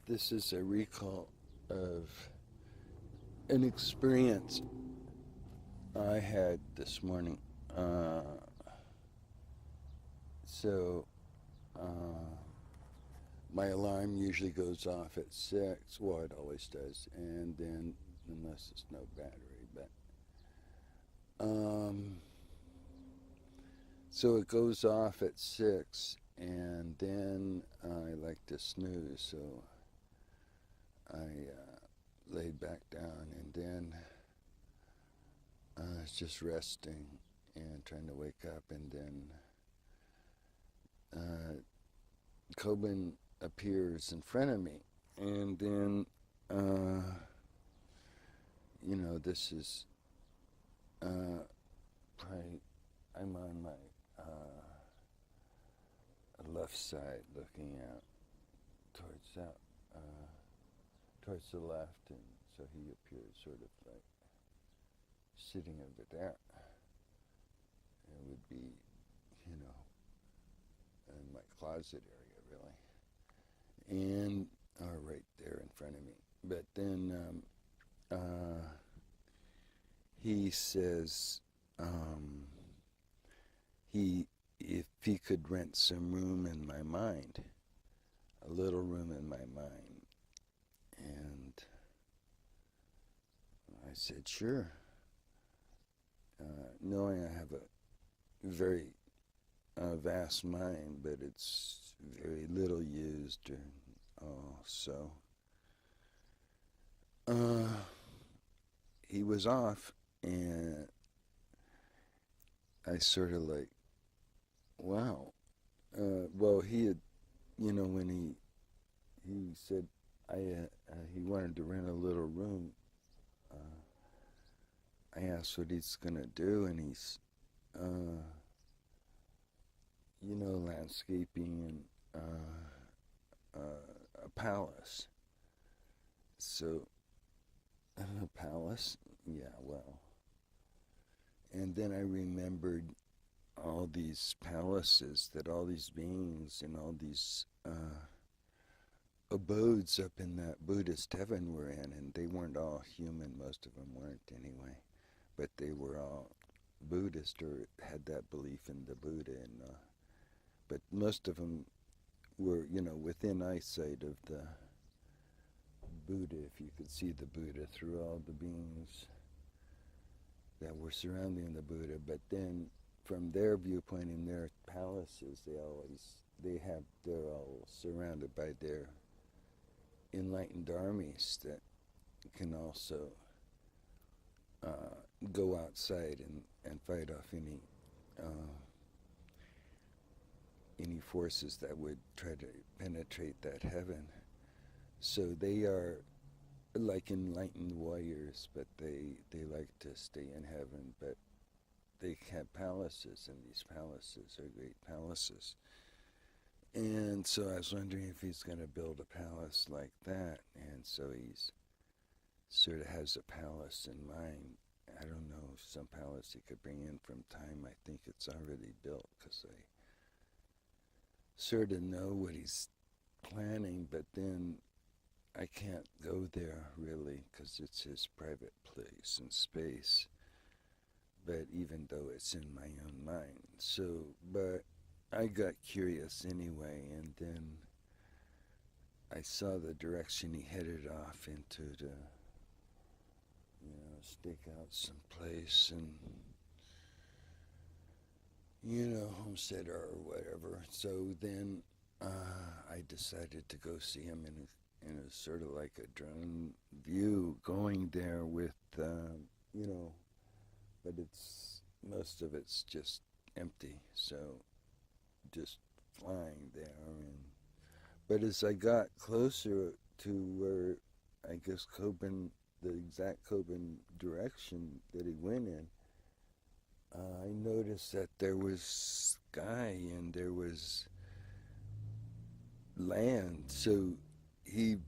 This is a recall of an experience I had this morning. My alarm usually goes off at 6. Well, it always does, and then unless it's no battery, but so it goes off at 6, and then I like to snooze, so I laid back down, and then I was just resting and trying to wake up, and then Kobun appears in front of me, and then this is probably I'm on my left side, looking out towards the left, and so he appears sort of like sitting over there. It would be, in my closet area, really, and right there in front of me. But then he says if he could rent some room in my mind, a little room in my mind, and I said sure, knowing I have a very vast mind, but it's very little used, so he was off, and I sort of like, wow. Well, he had, when he said he wanted to rent a little room, I asked what he's gonna do, and he's landscaping and a palace. So, a palace? Yeah, well. And then I remembered all these palaces that all these beings and all these abodes up in that Buddhist heaven were in, and they weren't all human, most of them weren't anyway, but they were all Buddhist or had that belief in the Buddha, and but most of them were, within eyesight of the Buddha, if you could see the Buddha through all the beings that were surrounding the Buddha. But then from their viewpoint in their palaces, they're all surrounded by their enlightened armies that can also go outside and fight off any forces that would try to penetrate that heaven. So they are like enlightened warriors, but they like to stay in heaven, but they have palaces, and these palaces are great palaces. And so I was wondering if he's going to build a palace like that, and so he's sort of has a palace in mind. I don't know, some palace he could bring in from time. I think it's already built, because I sort of know what he's planning, but then I can't go there really, because it's his private place and space, but even though it's in my own mind. So, but I got curious anyway, and then I saw the direction he headed off into to, stake out some place, and homestead or whatever. So then I decided to go see him in a sort of like a drone view, going there with, but most of it's just empty, so just flying there. But as I got closer to where I guess Kobun, the exact Kobun direction that he went in, I noticed that there was sky and there was land. So he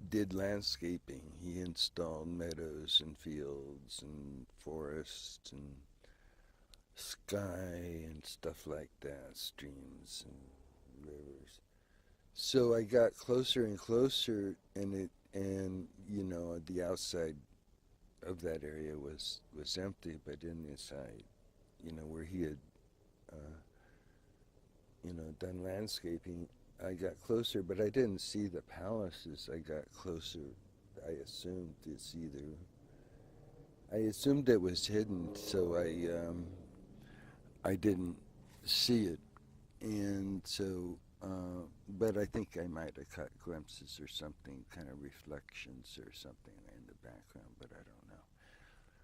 did landscaping. He installed meadows and fields and forests and sky and stuff like that, streams and rivers. So I got closer and closer, and the outside of that area was empty, but inside, where he had uh, done landscaping, I got closer, but I didn't see the palaces. I got closer. I assumed it's either. I assumed it was hidden, so I didn't see it, and so. But I think I might have caught glimpses or something, kind of reflections or something in the background, but I don't know.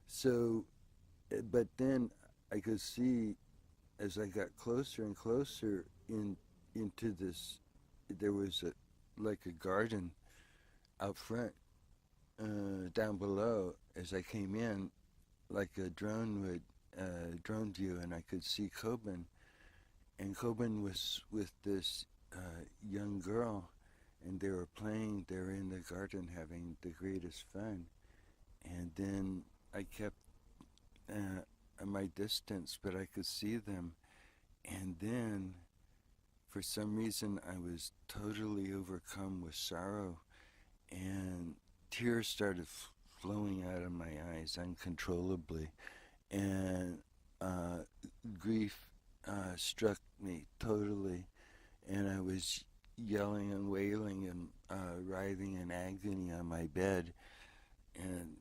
So, but then I could see as I got closer and closer into this, there was like a garden out front, down below. As I came in, like a drone view, and I could see Kōbun, and Kōbun was with this young girl, and they were playing. They were in the garden having the greatest fun, and then I kept at my distance, but I could see them, and then for some reason I was totally overcome with sorrow, and tears started flowing out of my eyes uncontrollably, and uh, grief struck me totally, and I was yelling and wailing and writhing in agony on my bed, and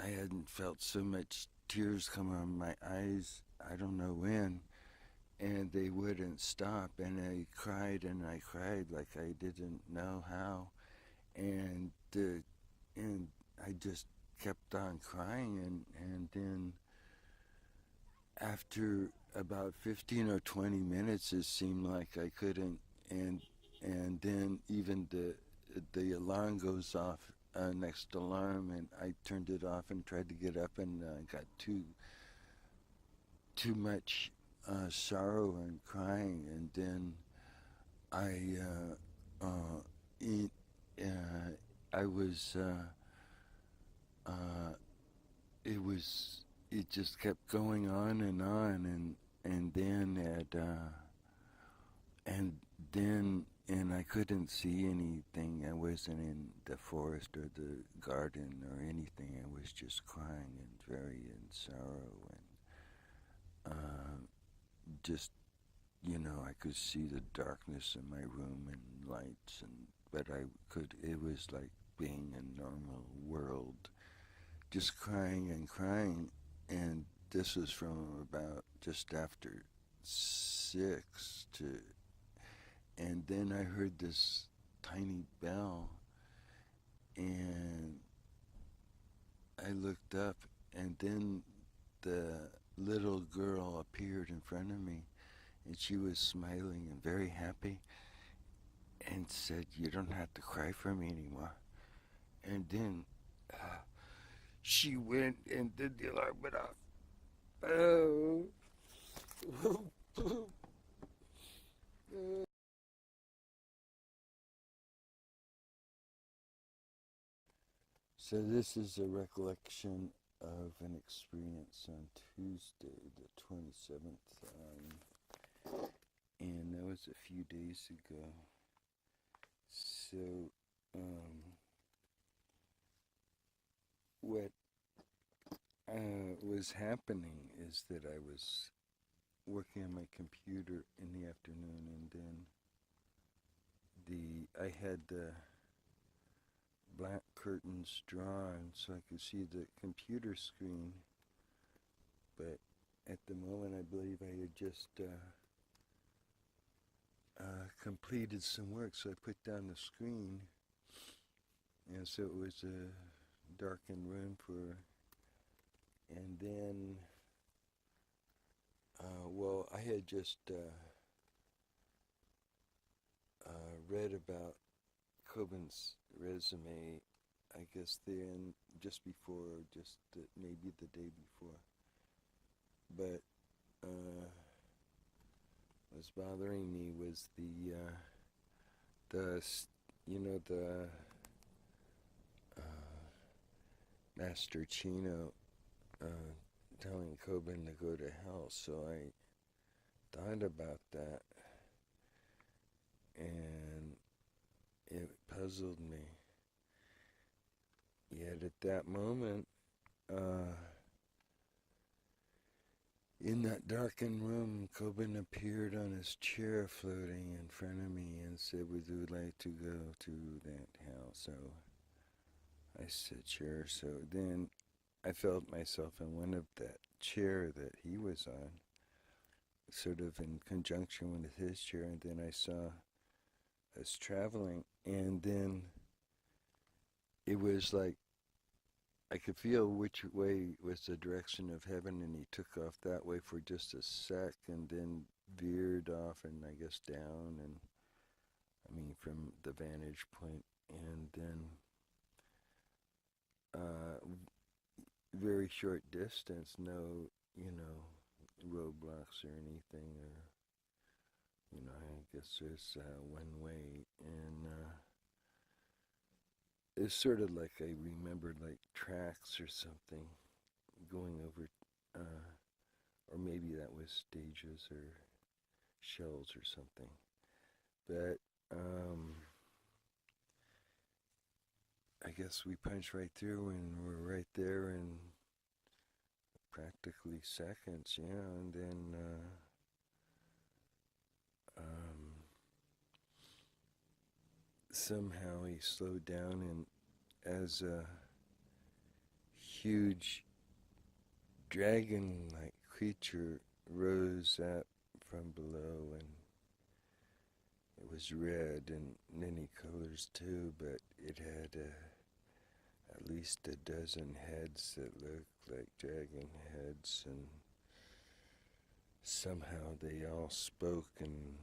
I hadn't felt so much tears come out of my eyes, I don't know when, and they wouldn't stop, and I cried and I cried like I didn't know how, and and I just kept on crying, and then after about 15 or 20 minutes, it seemed like I couldn't, and then even the alarm goes off, next alarm, and I turned it off and tried to get up, and got too much sorrow and crying, and then I it, I was it was it just kept going on and on, and then and I couldn't see anything. I wasn't in the forest or the garden or anything. I was just crying and very in sorrow, and just I could see the darkness in my room and lights, and but I could. It was like being a normal world, just crying and crying, and this was from about just after 6 to, and then I heard this tiny bell, and I looked up, and then the little girl appeared in front of me, and she was smiling and very happy, and said, "You don't have to cry for me anymore." And then she went, and then the alarm went off. Oh. So this is a recollection of an experience on Tuesday, the 27th, and that was a few days ago. So, what was happening is that I was working on my computer in the afternoon, and then I had the black curtains drawn so I could see the computer screen, but at the moment I believe I had just completed some work, so I put down the screen, and so it was a darkened room and then, well, I had just read about Kōbun's resume, I guess then, just before, maybe the day before. But what was bothering me was the Master Chino telling Kōbun to go to hell. So I thought about that, and puzzled me. Yet at that moment, in that darkened room, Kobun appeared on his chair floating in front of me and said, would you like to go to that house? So I said, sure. So then I felt myself in one of that chair that he was on, sort of in conjunction with his chair, and then I saw us traveling, and then it was like I could feel which way was the direction of heaven, and he took off that way for just a sec and then veered off, and I guess down, and I mean from the vantage point, and then very short distance, no, roadblocks or anything, or, I guess there's one way, and it's sort of like I remembered like tracks or something going over, or maybe that was stages or shells or something. But I guess we punched right through and we're right there in practically seconds, and then somehow he slowed down, and as a huge dragon-like creature rose up from below, and it was red and many colors too, but it had at least a dozen heads that looked like dragon heads, and somehow they all spoke and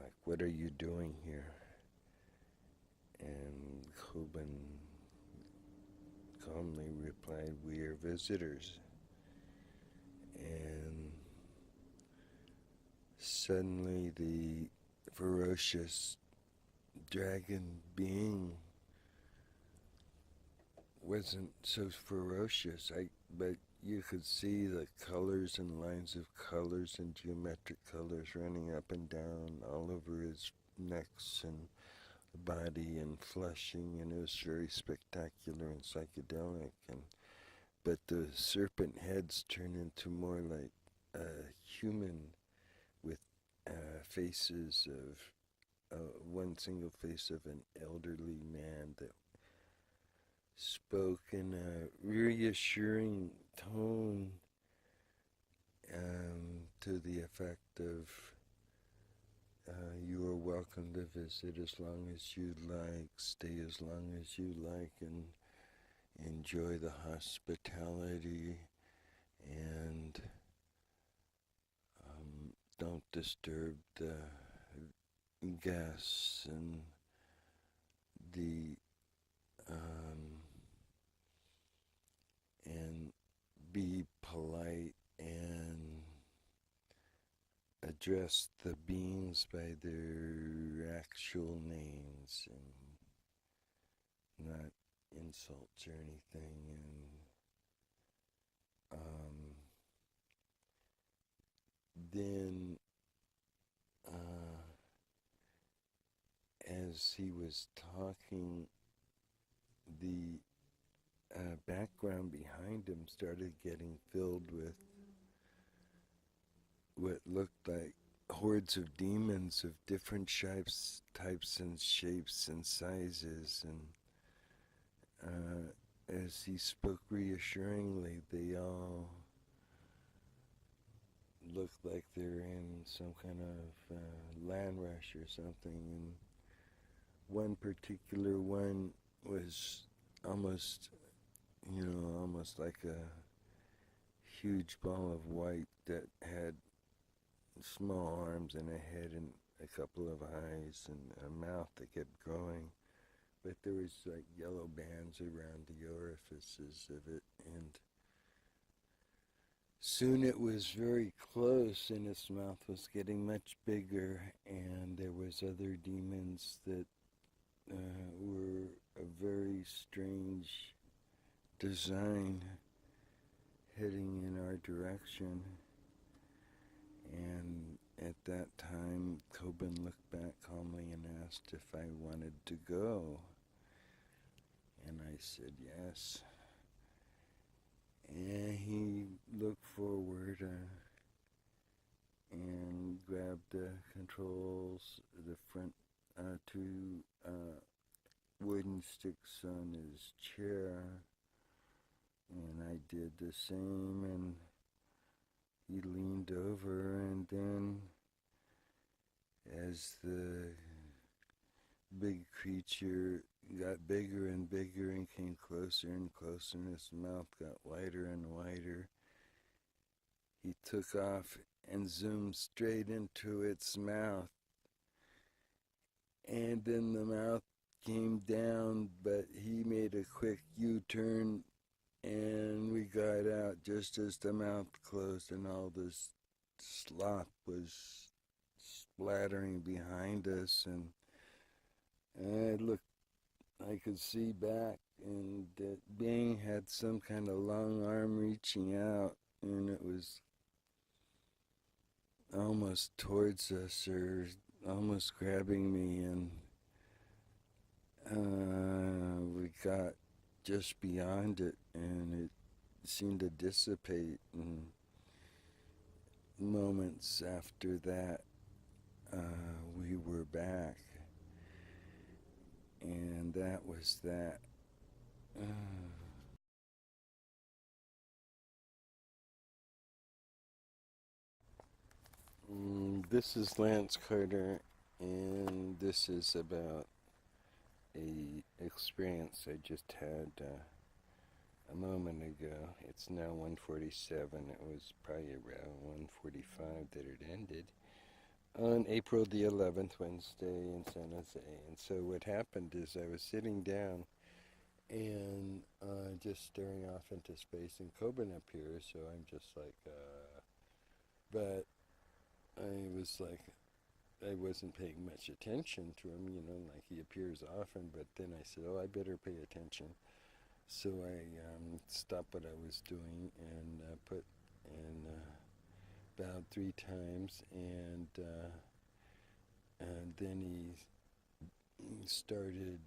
like, what are you doing here? And Kōbun calmly replied, we are visitors. And suddenly the ferocious dragon being wasn't so ferocious, but you could see the colors and lines of colors and geometric colors running up and down all over his necks and body and flushing, and it was very spectacular and psychedelic. But the serpent heads turned into more like human, with faces of one single face of an elderly man that spoke in a reassuring tone, to the effect of, you are welcome to visit as long as you like, stay as long as you like, and enjoy the hospitality, and don't disturb the guests, and and be polite and address the beings by their actual names and not insults or anything. And then as he was talking, the background behind him started getting filled with what looked like hordes of demons of different types and shapes and sizes, and as he spoke reassuringly, they all looked like they're in some kind of land rush or something, and one particular one was almost like a huge ball of white that had small arms and a head and a couple of eyes and a mouth that kept growing, but there was like yellow bands around the orifices of it, and soon it was very close and its mouth was getting much bigger, and there was other demons that were a very strange design heading in our direction. And at that time Kōbun looked back calmly and asked if I wanted to go. And I said yes. And he looked forward and grabbed the controls, the front two wooden sticks on his chair. And I did the same, and he leaned over, and then as the big creature got bigger and bigger and came closer and closer, and his mouth got wider and wider, he took off and zoomed straight into its mouth. And then the mouth came down, but he made a quick U-turn, and we got out just as the mouth closed, and all this slop was splattering behind us, and I looked, I could see back, and that being had some kind of long arm reaching out, and it was almost towards us, or almost grabbing me, and we got just beyond it, and it seemed to dissipate, and moments after that, we were back, and that was that. This is Lance Carter, and this is about a experience I just had a moment ago. It's now 1:47. It was probably around 1:45 that it ended on April the 11th, Wednesday, in San Jose. And so what happened is I was sitting down and just staring off into space, and Kobun appears, so I'm just like, but I was like, I wasn't paying much attention to him, like he appears often, but then I said, oh, I better pay attention. So I stopped what I was doing and put and bowed 3 times, and then he started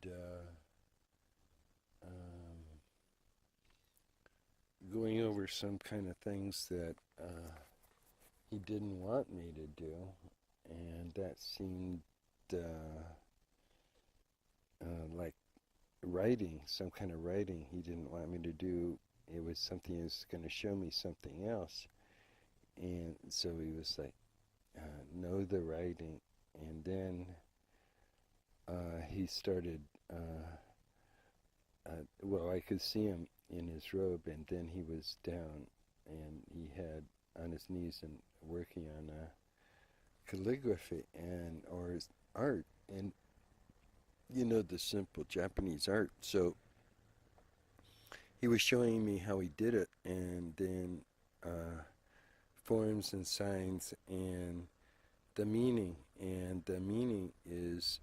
going over some kind of things that he didn't want me to do, and that seemed like writing, some kind of writing he didn't want me to do. It was something he was going to show me something else, and so he was like, know the writing, and then he started, well, I could see him in his robe, and then he was down, and he had on his knees and working on calligraphy and or art, and the simple Japanese art. So he was showing me how he did it, and then forms and signs and the meaning. And the meaning is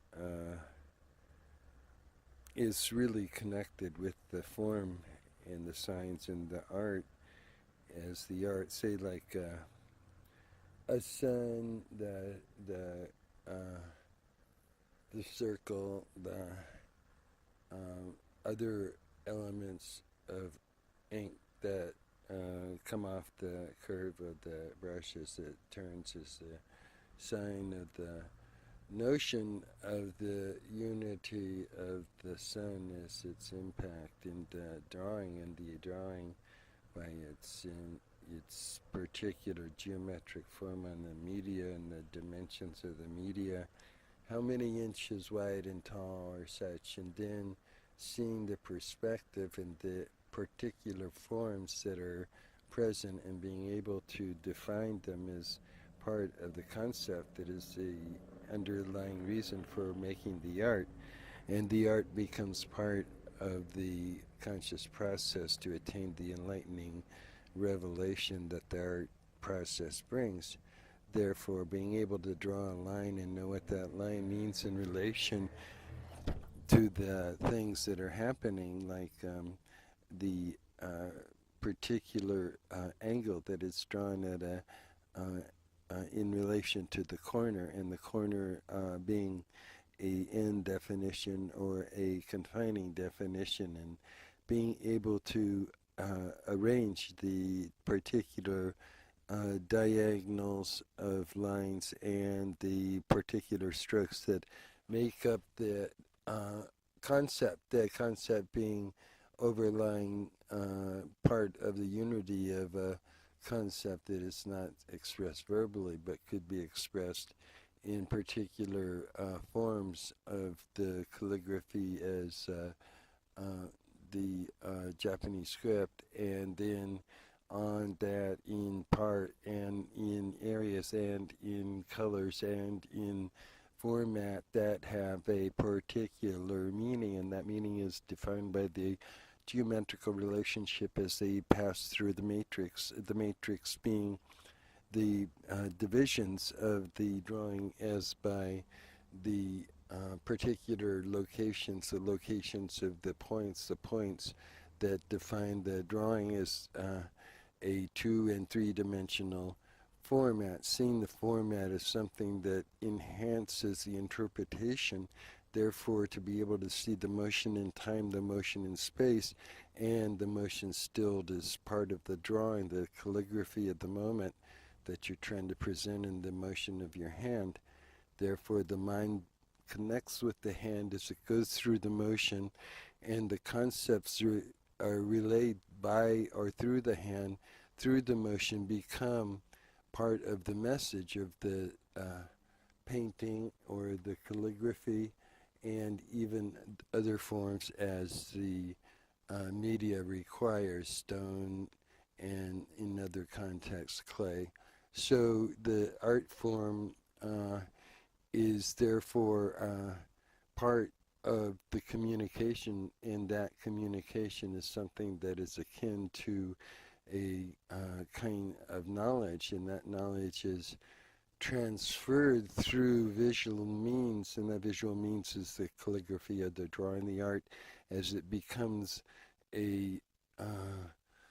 really connected with the form and the signs and the art, as the art, say, like a sun, the circle, the other elements of ink that come off the curve of the brush as it turns, is the sign of the notion of the unity of the sun as its impact in the drawing, and the drawing by its particular geometric form on the media and the dimensions of the media, how many inches wide and tall or such, and then seeing the perspective and the particular forms that are present and being able to define them as part of the concept that is the underlying reason for making the art. And the art becomes part of the conscious process to attain the enlightening revelation that the art process brings. Therefore, being able to draw a line and know what that line means in relation to the things that are happening, like the particular angle that is drawn at in relation to the corner, and the corner being a end definition or a confining definition, and being able to arrange the particular diagonals of lines and the particular strokes that make up the concept, that concept being overlying part of the unity of a concept that is not expressed verbally but could be expressed in particular forms of the calligraphy as the Japanese script, and then on that in part and in areas and in colors and in format that have a particular meaning, and that meaning is defined by the geometrical relationship as they pass through the matrix being the divisions of the drawing as by the particular locations, the locations of the points that define the drawing as a 2- and 3-dimensional format. Seeing the format as something that enhances the interpretation, therefore to be able to see the motion in time, the motion in space, and the motion stilled as part of the drawing, the calligraphy of the moment that you're trying to present in the motion of your hand. Therefore the mind connects with the hand as it goes through the motion, and the concepts are relayed by or through the hand, through the motion, become part of the message of the painting or the calligraphy, and even other forms as the media requires, stone and in other contexts clay. So the art form is therefore part of the communication, and that communication is something that is akin to a kind of knowledge, and that knowledge is transferred through visual means, and that visual means is the calligraphy of the drawing, the art, as it becomes a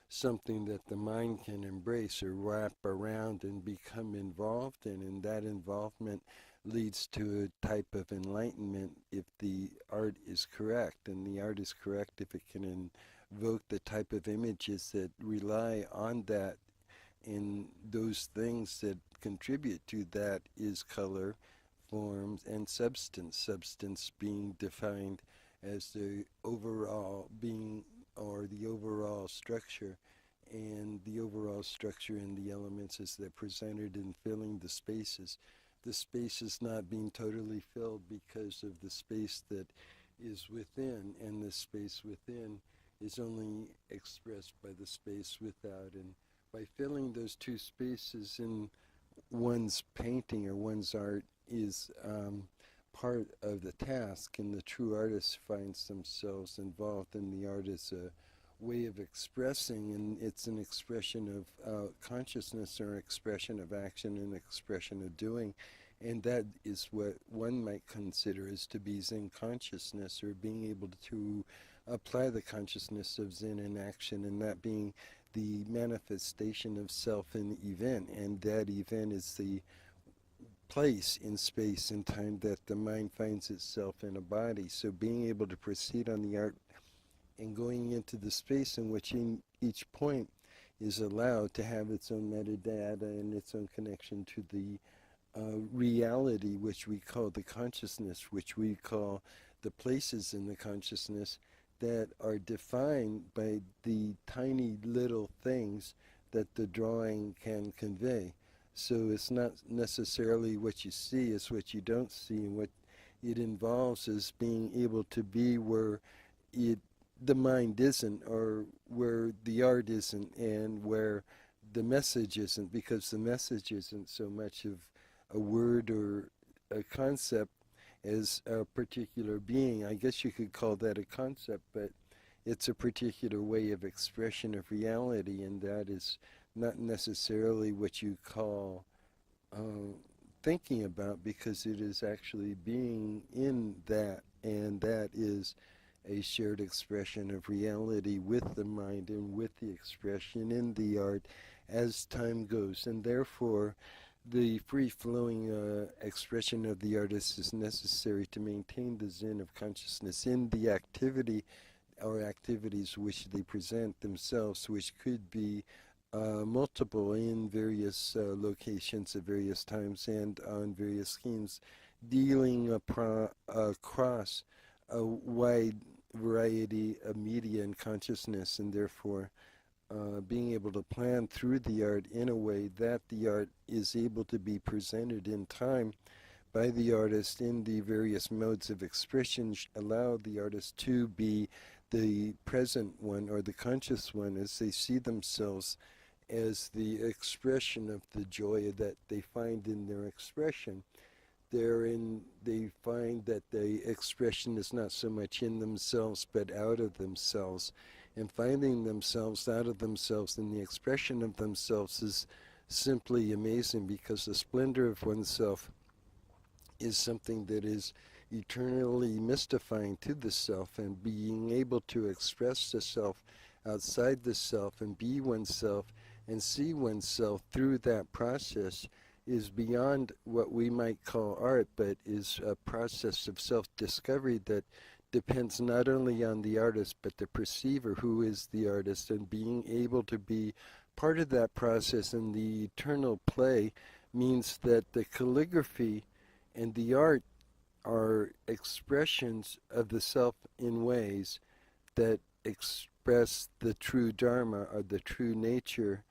something that the mind can embrace or wrap around and become involved in, and that involvement leads to a type of enlightenment if the art is correct, and the art is correct if it can invoke the type of images that rely on that, and those things that contribute to that is color, forms, and substance. Substance being defined as the overall being or the overall structure, and the overall structure and the elements as they're presented in filling the spaces. The space is not being totally filled because of the space that is within, and the space within is only expressed by the space without. And by filling those two spaces in one's painting or one's art is part of the task, and the true artist finds themselves involved in the art as a way of expressing, and it's an expression of consciousness or expression of action and expression of doing, and that is what one might consider as to be Zen consciousness, or being able to apply the consciousness of Zen in action, and that being the manifestation of self in event, and that event is the place in space and time that the mind finds itself in a body. So being able to proceed on the art and going into the space in which each point is allowed to have its own metadata and its own connection to the reality, which we call the consciousness, which we call the places in the consciousness that are defined by the tiny little things that the drawing can convey. So it's not necessarily what you see, it's what you don't see, and what it involves is being able to be where the mind isn't, or where the art isn't, and where the message isn't, because the message isn't so much of a word or a concept as a particular being. I guess you could call that a concept, but it's a particular way of expression of reality, and that is not necessarily what you call thinking about, because it is actually being in that, and that is a shared expression of reality with the mind and with the expression in the art as time goes. And therefore the free-flowing expression of the artist is necessary to maintain the Zen of consciousness in the activity or activities which they present themselves, which could be multiple in various locations at various times and on various schemes, dealing across a wide variety of media and consciousness, and therefore being able to plan through the art in a way that the art is able to be presented in time by the artist in the various modes of expression, allow the artist to be the present one or the conscious one as they see themselves as the expression of the joy that they find in their expression. Therein they find that the expression is not so much in themselves but out of themselves. And finding themselves out of themselves and the expression of themselves is simply amazing, because the splendor of oneself is something that is eternally mystifying to the self, and being able to express the self outside the self and be oneself and see oneself through that process is beyond what we might call art, but is a process of self-discovery that depends not only on the artist but the perceiver, who is the artist, and being able to be part of that process in the eternal play means that the calligraphy and the art are expressions of the self in ways that express the true Dharma or the true nature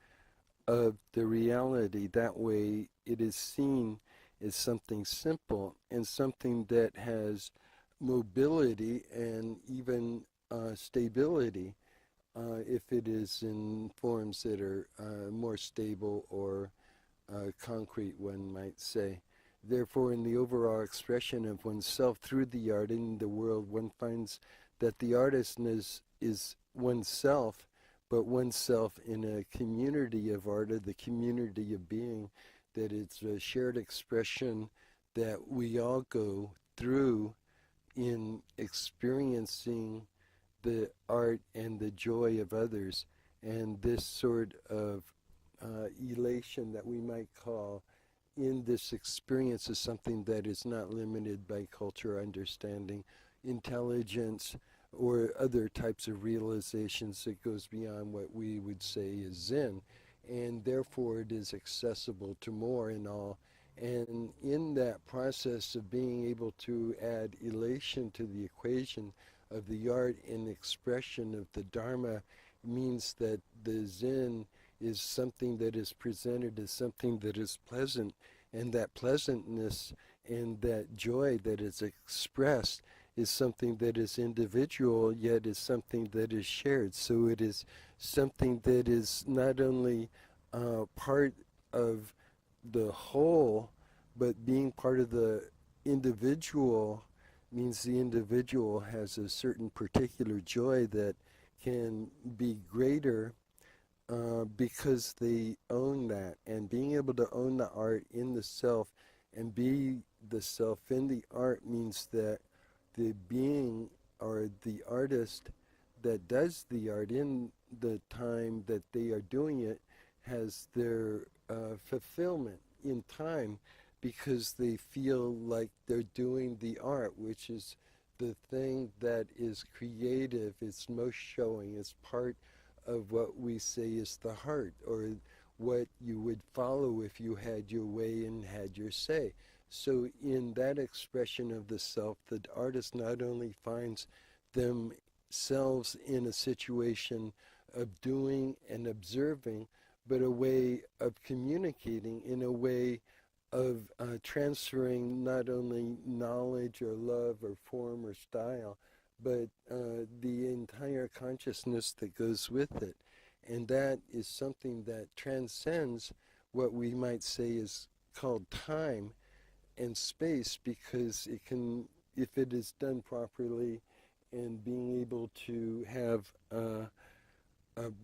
of the reality. That way it is seen as something simple and something that has mobility and even stability, if it is in forms that are more stable or concrete, one might say. Therefore, in the overall expression of oneself through the art in the world, one finds that the artist is oneself, but oneself in a community of art, or the community of being, that it's a shared expression that we all go through in experiencing the art and the joy of others. And this sort of elation that we might call in this experience is something that is not limited by culture, understanding, intelligence, or other types of realizations. That goes beyond what we would say is Zen, and therefore it is accessible to more in all. And in that process of being able to add elation to the equation of the art and expression of the Dharma means that the Zen is something that is presented as something that is pleasant, and that pleasantness and that joy that is expressed is something that is individual, yet is something that is shared. So it is something that is not only part of the whole, but being part of the individual means the individual has a certain particular joy that can be greater because they own that. And being able to own the art in the self and be the self in the art means that the being or the artist that does the art in the time that they are doing it has their fulfillment in time, because they feel like they're doing the art, which is the thing that is creative, it's most showing, it's part of what we say is the heart, or what you would follow if you had your way and had your say. So in that expression of the self, the artist not only finds themselves in a situation of doing and observing, but a way of communicating, in a way of transferring not only knowledge or love or form or style, but the entire consciousness that goes with it. And that is something that transcends what we might say is called time and space, because it can, if it is done properly and being able to have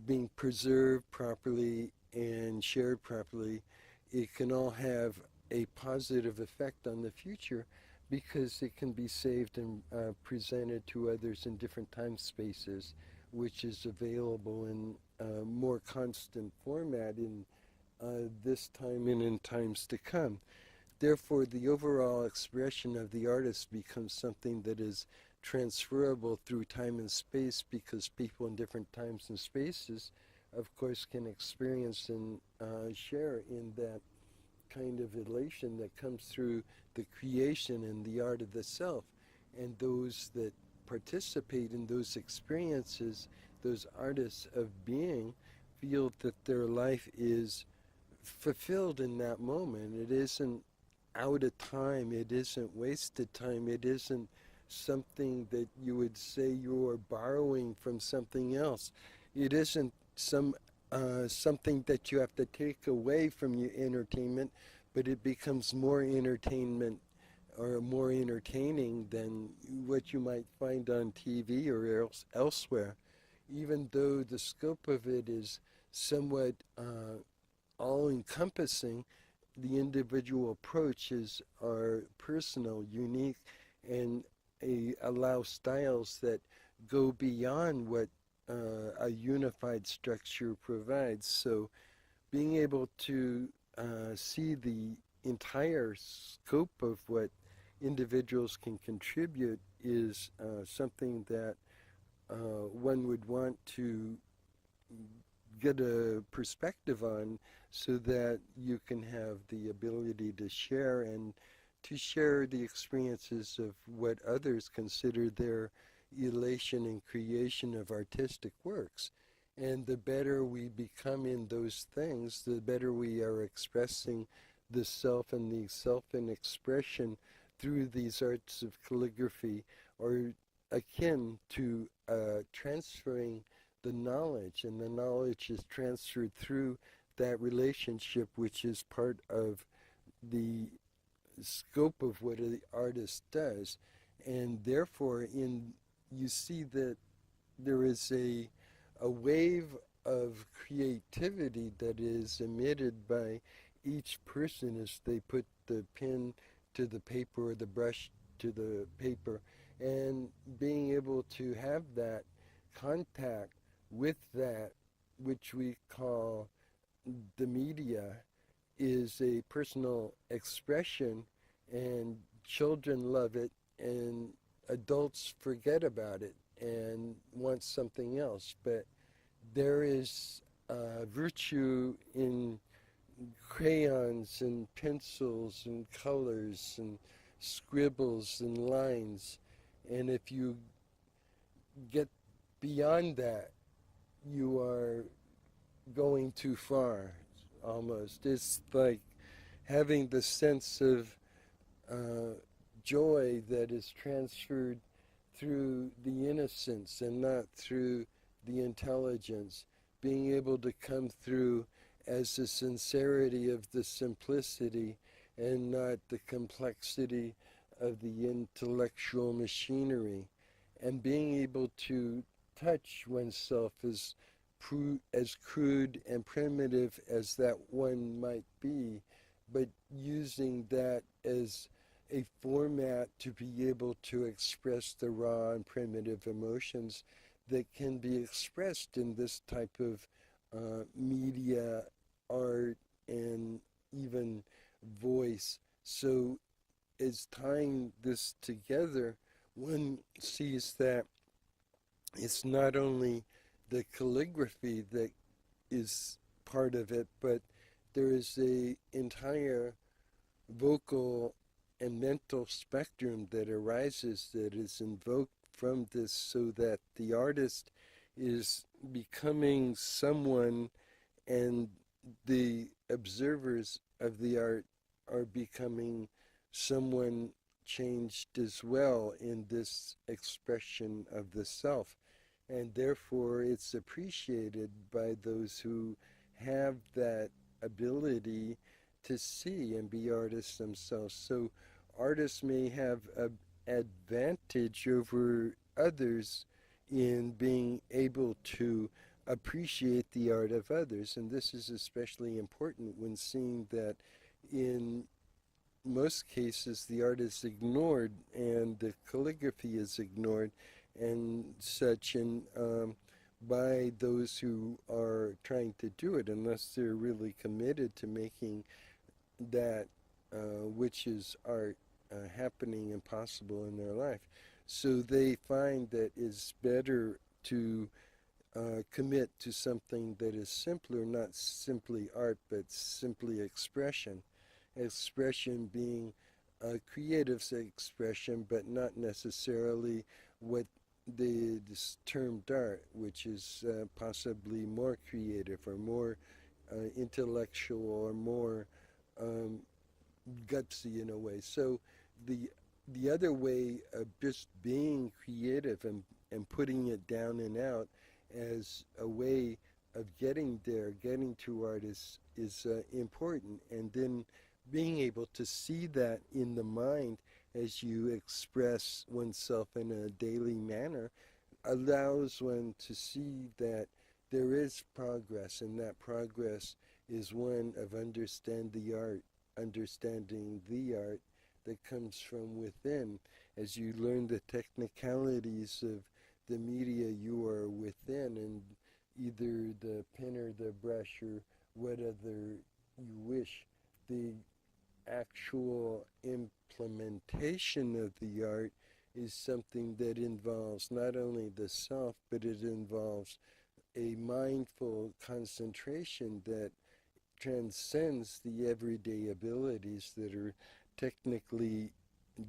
being preserved properly and shared properly, it can all have a positive effect on the future, because it can be saved and presented to others in different time spaces, which is available in more constant format in this time and in times to come. Therefore, the overall expression of the artist becomes something that is transferable through time and space, because people in different times and spaces, of course, can experience and share in that kind of elation that comes through the creation and the art of the self. And those that participate in those experiences, those artists of being, feel that their life is fulfilled in that moment. It isn't out of time, it isn't wasted time, it isn't something that you would say you are borrowing from something else. It isn't something that you have to take away from your entertainment, but it becomes more entertainment or more entertaining than what you might find on TV or elsewhere, even though the scope of it is somewhat all-encompassing. The individual approaches are personal, unique, and allow styles that go beyond what a unified structure provides. So being able to see the entire scope of what individuals can contribute is something that one would want to get a perspective on, so that you can have the ability to share and to share the experiences of what others consider their elation and creation of artistic works. And the better we become in those things, the better we are expressing the self, and the self in expression through these arts of calligraphy are akin to transferring the knowledge, and the knowledge is transferred through that relationship, which is part of the scope of what the artist does. And therefore, you see that there is a wave of creativity that is emitted by each person as they put the pen to the paper or the brush to the paper, and being able to have that contact with that which we call the media is a personal expression, and children love it, and adults forget about it and want something else. But there is virtue in crayons and pencils and colors and scribbles and lines, and if you get beyond that, you are going too far, almost. It's like having the sense of joy that is transferred through the innocence and not through the intelligence, being able to come through as the sincerity of the simplicity and not the complexity of the intellectual machinery, and being able to touch oneself as crude and primitive as that one might be, but using that as a format to be able to express the raw and primitive emotions that can be expressed in this type of media, art, and even voice. So as tying this together, one sees that it's not only the calligraphy that is part of it, but there is a entire vocal and mental spectrum that arises, that is invoked from this, so that the artist is becoming someone, and the observers of the art are becoming someone changed as well in this expression of the self. And therefore it's appreciated by those who have that ability to see and be artists themselves. So artists may have an advantage over others in being able to appreciate the art of others. And this is especially important when seeing that in most cases the art is ignored and the calligraphy is ignored and such. And by those who are trying to do it, unless they're really committed to making that which is art happening and possible in their life. So they find that it's better to commit to something that is simpler, not simply art, but simply expression. Expression being creative expression, but not necessarily what is termed art, which is possibly more creative or more intellectual or more um, gutsy in a way. So the the other way of just being creative and putting it down and out as a way of getting there, getting to art is important. And then being able to see that in the mind as you express oneself in a daily manner allows one to see that there is progress, and that progress is one of understanding the art that comes from within. As you learn the technicalities of the media you are within, and either the pen or the brush or whatever you wish, the actual implementation of the art is something that involves not only the self, but it involves a mindful concentration that transcends the everyday abilities that are technically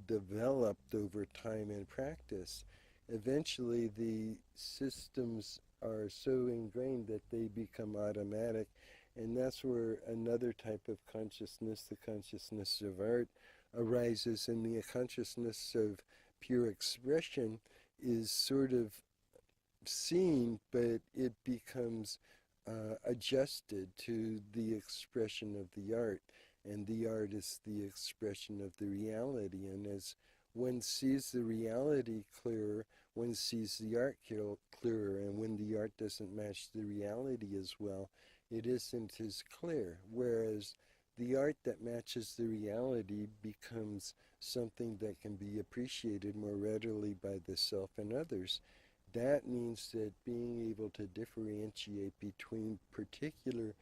developed over time and practice. Eventually, the systems are so ingrained that they become automatic, and that's where another type of consciousness, the consciousness of art, arises, and the consciousness of pure expression is sort of seen, but it becomes adjusted to the expression of the art. And the art is the expression of the reality. And as one sees the reality clearer, one sees the art clearer. And when the art doesn't match the reality as well, it isn't as clear. Whereas the art that matches the reality becomes something that can be appreciated more readily by the self and others. That means that being able to differentiate between particular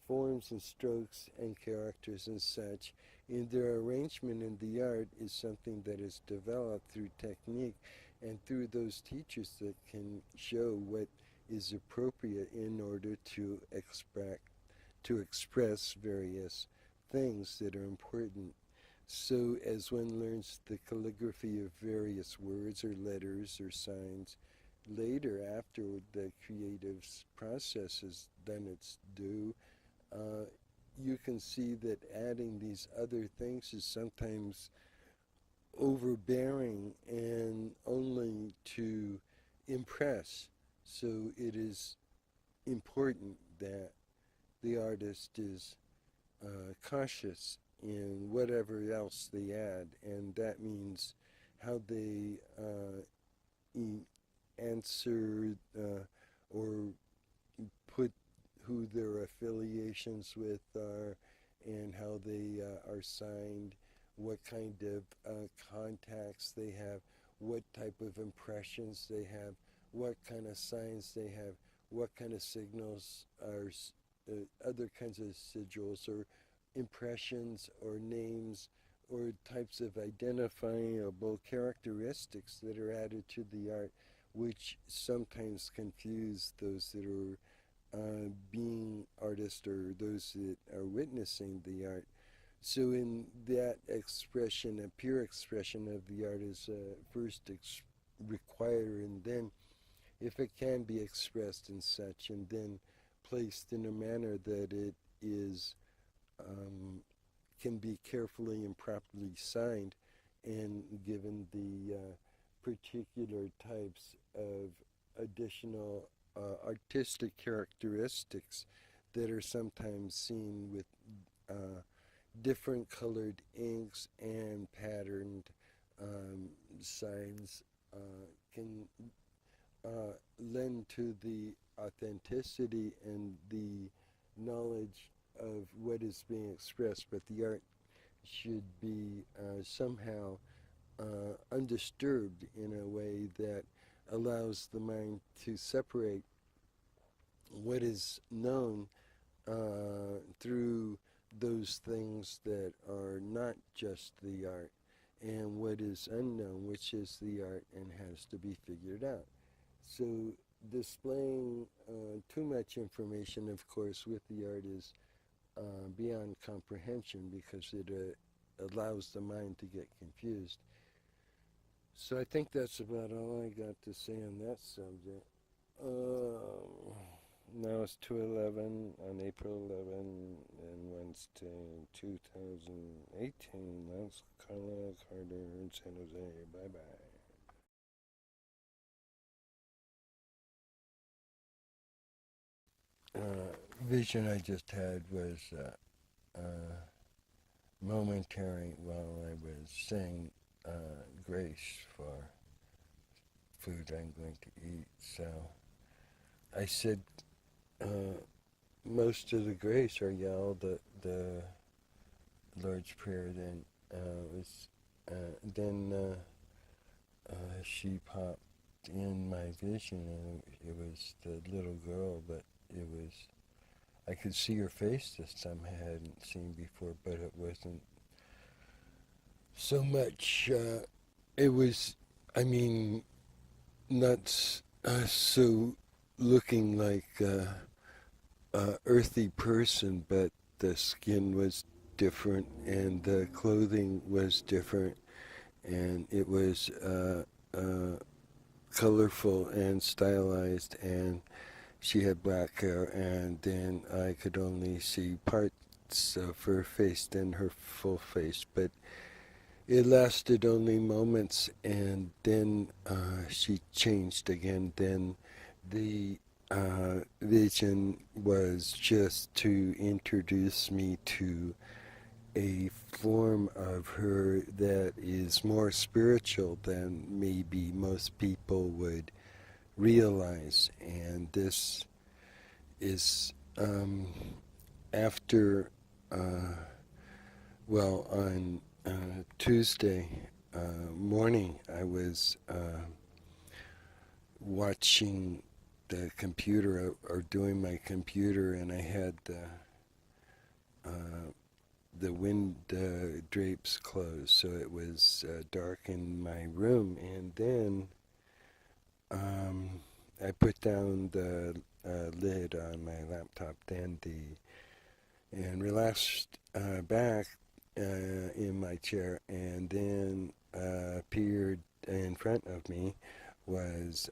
forms and strokes and characters and such in their arrangement in the art is something that is developed through technique and through those teachers that can show what is appropriate in order to express various things that are important. So as one learns the calligraphy of various words or letters or signs, later, after the creative process has done its due, you can see that adding these other things is sometimes overbearing and only to impress. So it is important that the artist is cautious in whatever else they add, and that means how they answer or put who their affiliations with are and how they are signed, what kind of contacts they have, what type of impressions they have, what kind of signs they have, what kind of signals are other kinds of sigils or impressions or names or types of identifiable characteristics that are added to the art, which sometimes confuse those that are being artists or those that are witnessing the art. So in that expression, a pure expression of the art is first required, and then if it can be expressed in such, and then placed in a manner that it is can be carefully and properly signed and given the particular types of additional artistic characteristics that are sometimes seen with different colored inks and patterned signs can lend to the authenticity and the knowledge of what is being expressed, but the art should be somehow undisturbed in a way that allows the mind to separate what is known through those things that are not just the art, and what is unknown, which is the art and has to be figured out. So displaying too much information, of course, with the art is beyond comprehension because it allows the mind to get confused. So I think that's about all I got to say on that subject. Now it's 2:11 on April 11 and Wednesday 2018. That's Carlyle Carter in San Jose. Bye-bye. Vision I just had was momentary while I was saying grace for food I'm going to eat. So I said most of the grace, or the Lord's Prayer. Then she popped in my vision, and it was the little girl, but it was, I could see her face this time I hadn't seen before, but it wasn't so much, it was, I mean, not so looking like a earthy person, but the skin was different and the clothing was different, and it was colorful and stylized, and she had black hair, and then I could only see parts of her face, then her full face, but it lasted only moments, and then she changed again. Then the vision was just to introduce me to a form of her that is more spiritual than maybe most people would realize. And this is after, on Tuesday morning, I was watching the computer or doing my computer, and I had the wind drapes closed, so it was dark in my room. And then I put down the lid on my laptop, and relaxed back in my chair, and then appeared in front of me was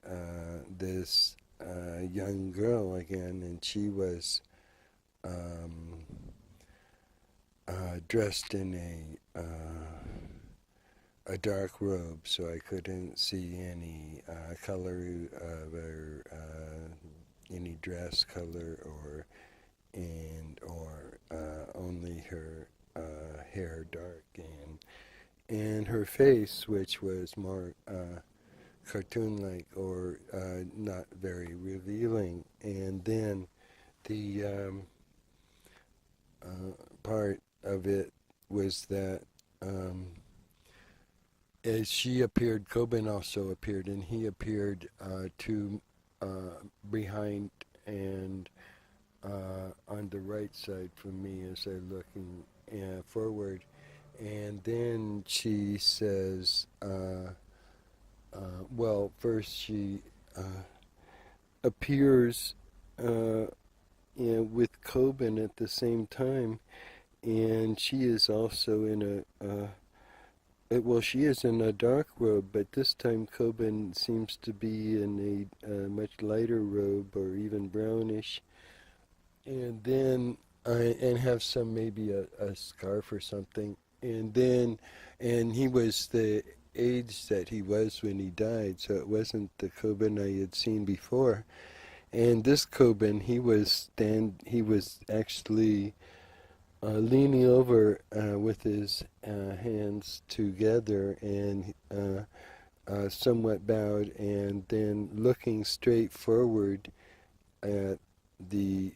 this young girl again, and she was dressed in a dark robe, so I couldn't see any color of her, any dress color, or only her hair dark, and her face, which was more cartoon-like or not very revealing. And then the part of it was that as she appeared, Kōbun also appeared, and he appeared behind and on the right side from me as I looking forward. And then she says, first she appears with Kōbun at the same time, and she is also in she is in a dark robe, but this time Kōbun seems to be in a much lighter robe, or even brownish, and then and have some, maybe a scarf or something, and he was the age that he was when he died, so it wasn't the Kōbun I had seen before. And this Kōbun, he was actually leaning over with his hands together, and somewhat bowed, and then looking straight forward at the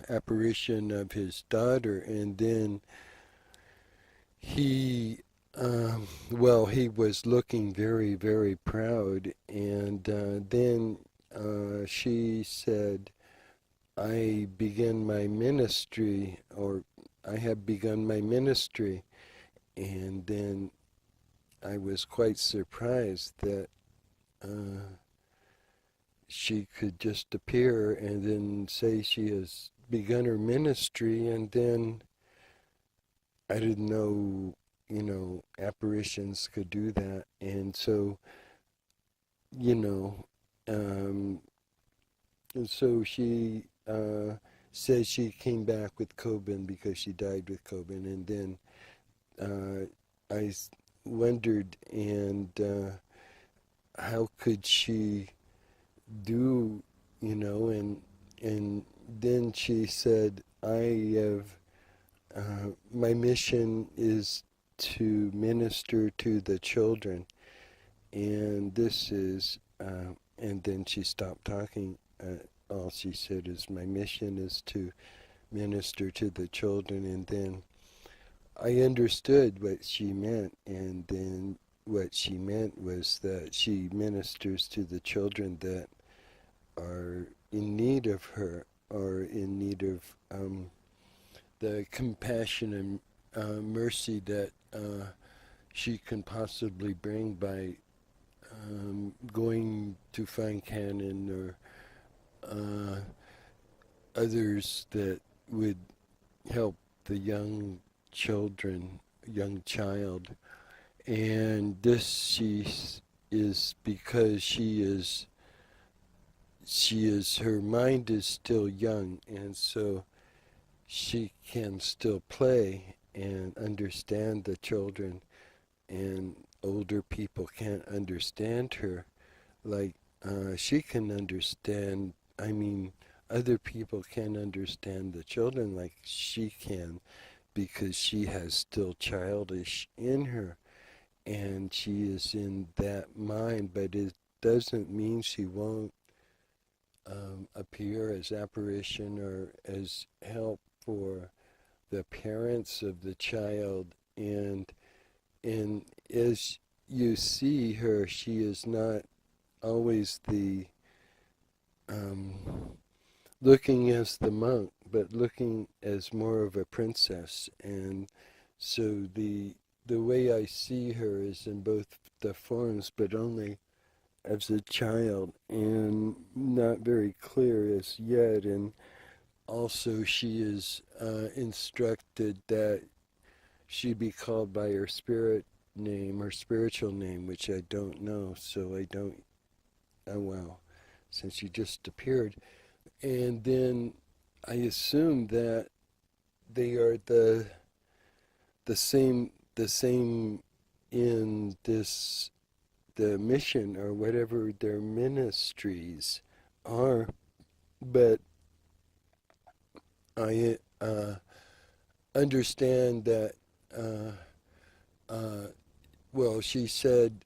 apparition of his daughter. And then he was looking very, very proud, and then she said, I began my ministry, or I have begun my ministry, and then I was quite surprised that she could just appear and then say she has begun her ministry, and then I didn't know, apparitions could do that. And so, you know, um, and so she says she came back with Kōbun because she died with Kōbun, and then I wondered, and how could she do, and then she said, I have, my mission is to minister to the children, and this is, and then she stopped talking. All she said is, my mission is to minister to the children, and then I understood what she meant, and then what she meant was that she ministers to the children that are in need of her, or in need of the compassion and mercy that she can possibly bring by going to find Kannon, or others that would help the young child. And this she is because her mind is still young, and so she can still play and understand the children, and older people can't understand her like she can understand. I mean, other people can understand the children like she can, because she has still childish in her, and she is in that mind, but it doesn't mean she won't appear as apparition or as help for the parents of the child. And as you see her, she is not always the looking as the monk, but looking as more of a princess. And so the way I see her is in both the forms, but only as a child, and not very clear as yet. And also she is instructed that she be called by her spirit name, her spiritual name, which I don't know, so I don't, well, since she just appeared. And then I assume that they are the same in this, the mission, or whatever their ministries are. But I understand that well, she said,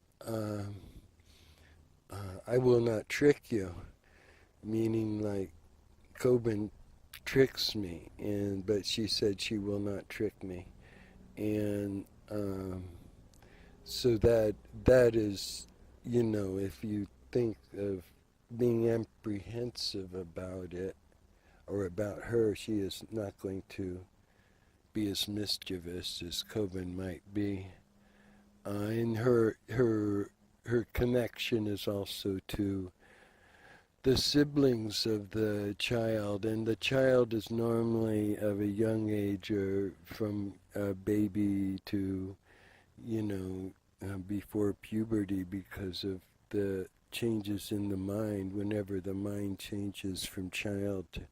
I will not trick you, meaning like Kōbun tricks me, but she said she will not trick me. And so that is, if you think of being apprehensive about it, or about her, she is not going to be as mischievous as Kōbun might be. And her connection is also to the siblings of the child, and the child is normally of a young age, or from a baby to, before puberty, because of the changes in the mind. Whenever the mind changes from child to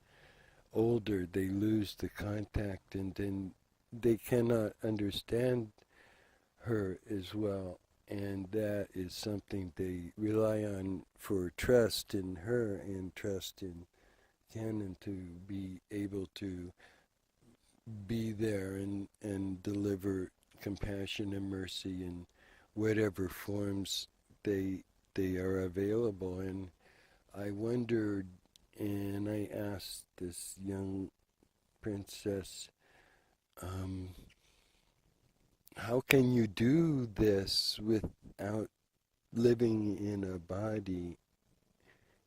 older, they lose the contact, and then they cannot understand her as well. And that is something they rely on for trust in her and trust in Kannon to be able to be there and deliver compassion and mercy in whatever forms they are available. And I wondered, and I asked this young princess, how can you do this without living in a body?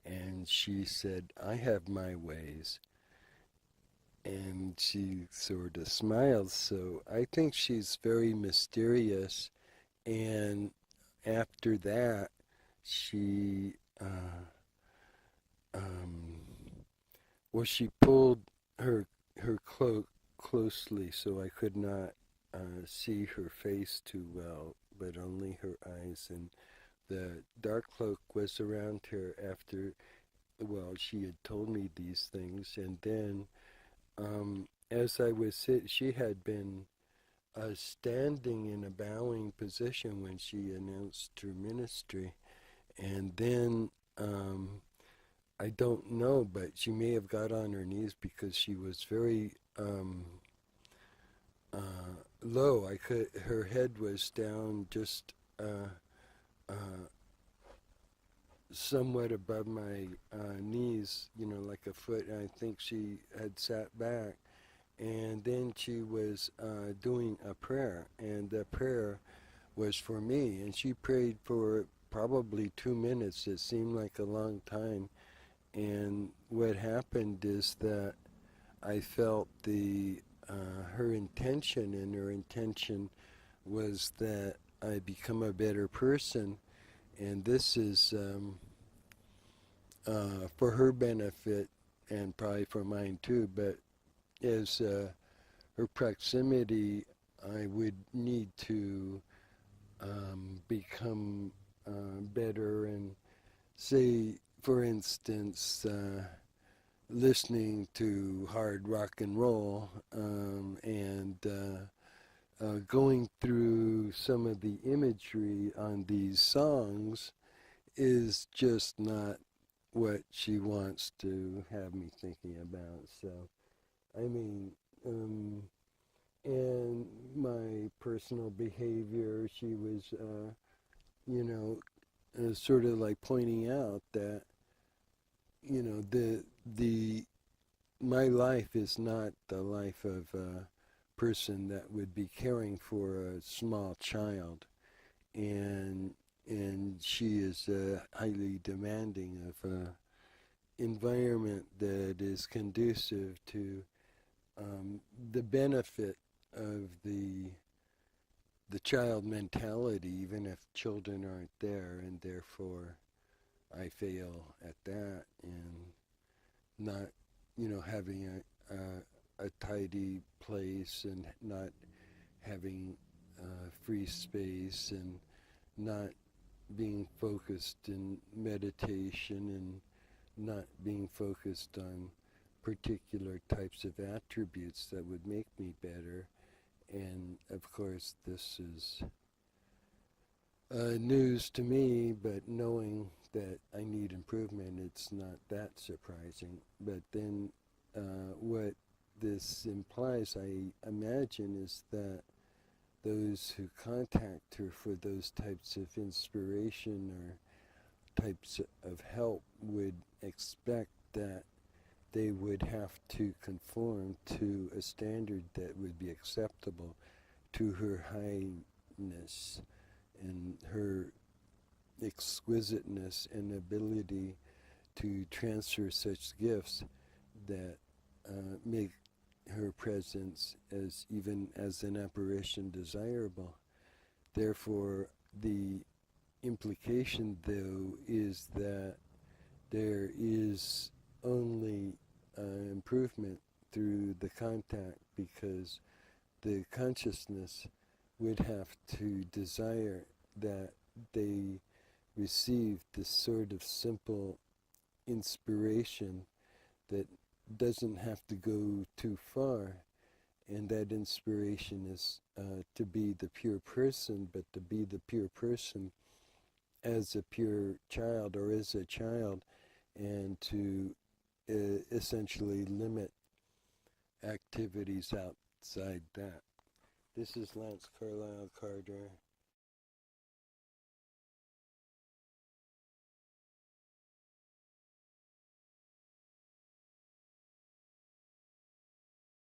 And she said, I have my ways. and she sort of smiles. So I think she's very mysterious. And after that, she, she pulled her cloak closely, so I could not see her face too well, but only her eyes. And the dark cloak was around her after, well, she had told me these things. And then as I was she had been standing in a bowing position when she announced her ministry. And then I don't know, but she may have got on her knees because she was very low. Her head was down just somewhat above my knees, like a foot. And I think she had sat back. And then she was doing a prayer, and the prayer was for me. And she prayed for probably 2 minutes. It seemed like a long time. And what happened is that I felt her intention, and her intention was that I become a better person. And this is for her benefit and probably for mine too, but as her proximity, I would need to become better, and say, for instance, listening to hard rock and roll and going through some of the imagery on these songs is just not what she wants to have me thinking about. So, I mean, and my personal behavior, she was, sort of like pointing out that, my life is not the life of a person that would be caring for a small child, and she is highly demanding of a environment that is conducive to the benefit of the child mentality, even if children aren't there, and therefore I fail at that, and not, having a tidy place, and not having free space, and not being focused in meditation, and not being focused on particular types of attributes that would make me better. And of course, this is news to me, but knowing that I need improvement, it's not that surprising. But then what this implies, I imagine, is that those who contact her for those types of inspiration or types of help would expect that they would have to conform to a standard that would be acceptable to her highness and her exquisiteness and ability to transfer such gifts that make her presence even as an apparition desirable. Therefore, the implication, though, is that there is only improvement through the contact, because the consciousness would have to desire that they receive this sort of simple inspiration that doesn't have to go too far, and that inspiration is to be the pure person, but to be the pure person as a pure child, or as a child, and to essentially limit activities outside that. This is Lance Carlyle Carter.